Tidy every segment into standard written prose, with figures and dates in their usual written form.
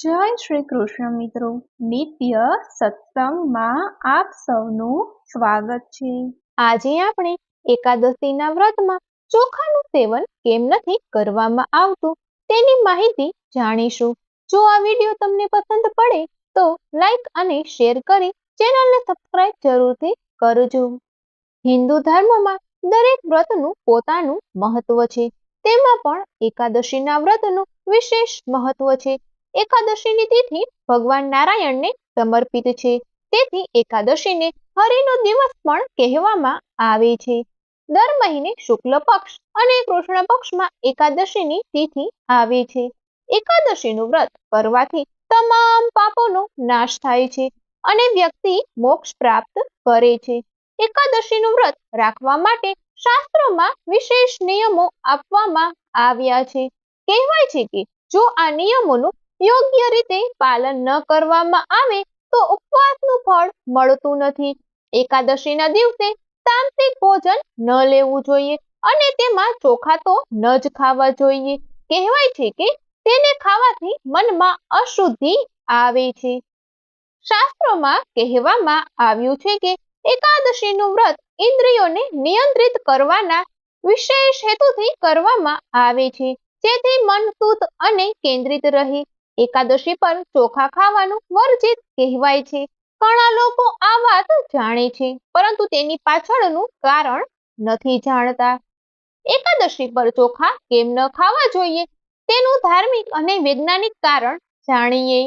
જય શ્રી કૃષ્ણ મિત્રો, નિત્ય સત્સંગમાં આપ સૌનું સ્વાગત છે। આજે આપણે એકાદશીના વ્રતમાં ચોખાનું સેવન કેમ નથી કરવામાં આવતું તેની માહિતી જાણીશું। જો આ વિડીયો તમને પસંદ પડે તો લાઈક અને શેર કરી ચેનલને સબસ્ક્રાઇબ જરૂરથી કરજો। હિન્દુ ધર્મમાં દરેક વ્રતનું પોતાનું મહત્વ છે, તેમાં પણ એકાદશીના વ્રતનું વિશેષ મહત્વ છે। એકાદશીની તિથિ ભગવાન નારાયણને સમર્પિત છે, તેથી એકાદશીને હરિનો દિવસ પણ કહેવામાં આવે છે। દર મહિને શુક્લ પક્ષ અને કૃષ્ણ પક્ષમાં એકાદશીની તિથિ આવે છે। એકાદશીનું વ્રત કરવાથી તમામ પાપોનો નાશ થાય છે અને વ્યક્તિ મોક્ષ પ્રાપ્ત કરે છે। એકાદશીનું વ્રત રાખવા માટે શાસ્ત્રોમાં વિશેષ નિયમો આપવામાં આવ્યા છે। કહેવાય છે કે જો આ નિયમોનું યોગ્ય રીતે પાલન ન કરવામાં આવે તો ઉપવાસનું ફળ મળતું નથી। એકાદશીના દિવસે તામસિક ભોજન ન લેવું જોઈએ અને તેમાં ચોખા તો ન જ ખાવા જોઈએ। કહેવાય છે કે તેને ખાવાથી મનમાં અશુદ્ધિ આવે છે। શાસ્ત્રોમાં કહેવામાં આવ્યું છે કે એકાદશીનું વ્રત ઇન્દ્રિયોને નિયંત્રિત કરવાના વિશેષ હેતુથી કરવામાં આવે છે, જેથી મન શુદ્ધ અને કેન્દ્રિત રહે। એકાદશી પર ચોખા ખાવાનું વર્જિત કહેવાય છે। ઘણા લોકો આ વાત જાણે છે, પરંતુ તેની પાછળનું કારણ નથી જાણતા। એકાદશી પર ચોખા કેમ ન ખાવા જોઈએ તેનું ધાર્મિક અને વૈજ્ઞાનિક કારણ જાણીએ।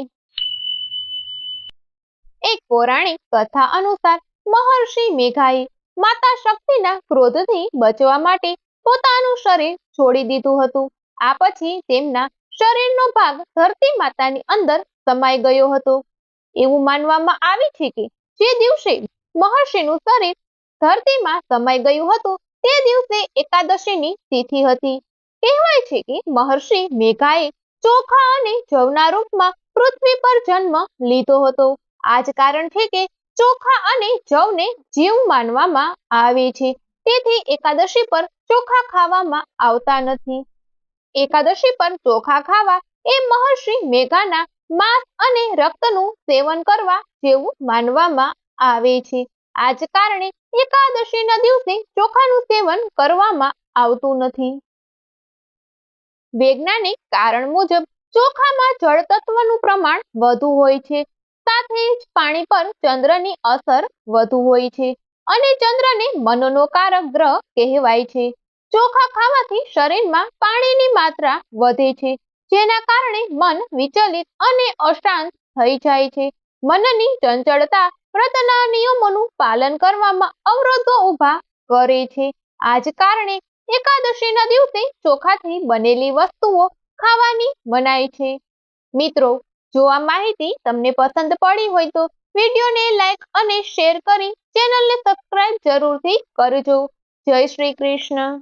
એક પૌરાણિક કથા અનુસાર મહર્ષિ મેઘાએ માતા શક્તિના ક્રોધથી બચવા માટે પોતાનું શરીર છોડી દીધું હતું। આ પછી તેમના શરીરનો ભાગ ધરતી માતાની અંદર સમાઈ ગયો હતો। એવું માનવામાં આવે છે કે જે દિવસે મહર્ષિનું શરીર ધરતીમાં સમાઈ ગયું હતું તે દિવસે એકાદશીની તિથિ હતી। કહેવાય છે કે મહર્ષિ મેઘાએ ચોખા અને જવના રૂપમાં પૃથ્વી પર જન્મ લીધો હતો। આ જ કારણ છે કે ચોખા અને જવને જીવ માનવામાં આવે છે, તેથી એકાદશી પર ચોખા ખાવામાં આવતા નથી। એકાદશી પર ચોખા ખાવા એ મહર્ષિ મેઘાના માંસ અને રક્તનું સેવન કરવા જેવું માનવામાં આવે છે। આ જ કારણે એકાદશીના દિવસે ચોખાનું સેવન કરવામાં આવતું નથી। વૈજ્ઞાનિક કારણ મુજબ ચોખામાં જળ તત્વનું પ્રમાણ વધુ હોય છે, સાથે જ પાણી પર ચંદ્રની અસર વધુ હોય છે અને ચંદ્રને મનનો કારક ગ્રહ કહેવાય છે। ચોખા ખાવાથી શરીરમાં પાણીની માત્રા વધે છે, જેના કારણે મન વિચલિત અને અશાંત થઈ જાય છે। મનની ચંચળતા વ્રતના નિયમોનું પાલન કરવામાં અવરોધો ઊભા કરે છે। આ જ કારણે એકાદશીના દિવસે ચોખાથી બનેલી વસ્તુઓ ખાવાની મનાઈ છે। મિત્રો, જો આ માહિતી તમને પસંદ પડી હોય તો વિડીયોને લાઈક અને શેર કરી ચેનલને સબસ્ક્રાઇબ જરૂરથી કરજો। જય શ્રી કૃષ્ણ।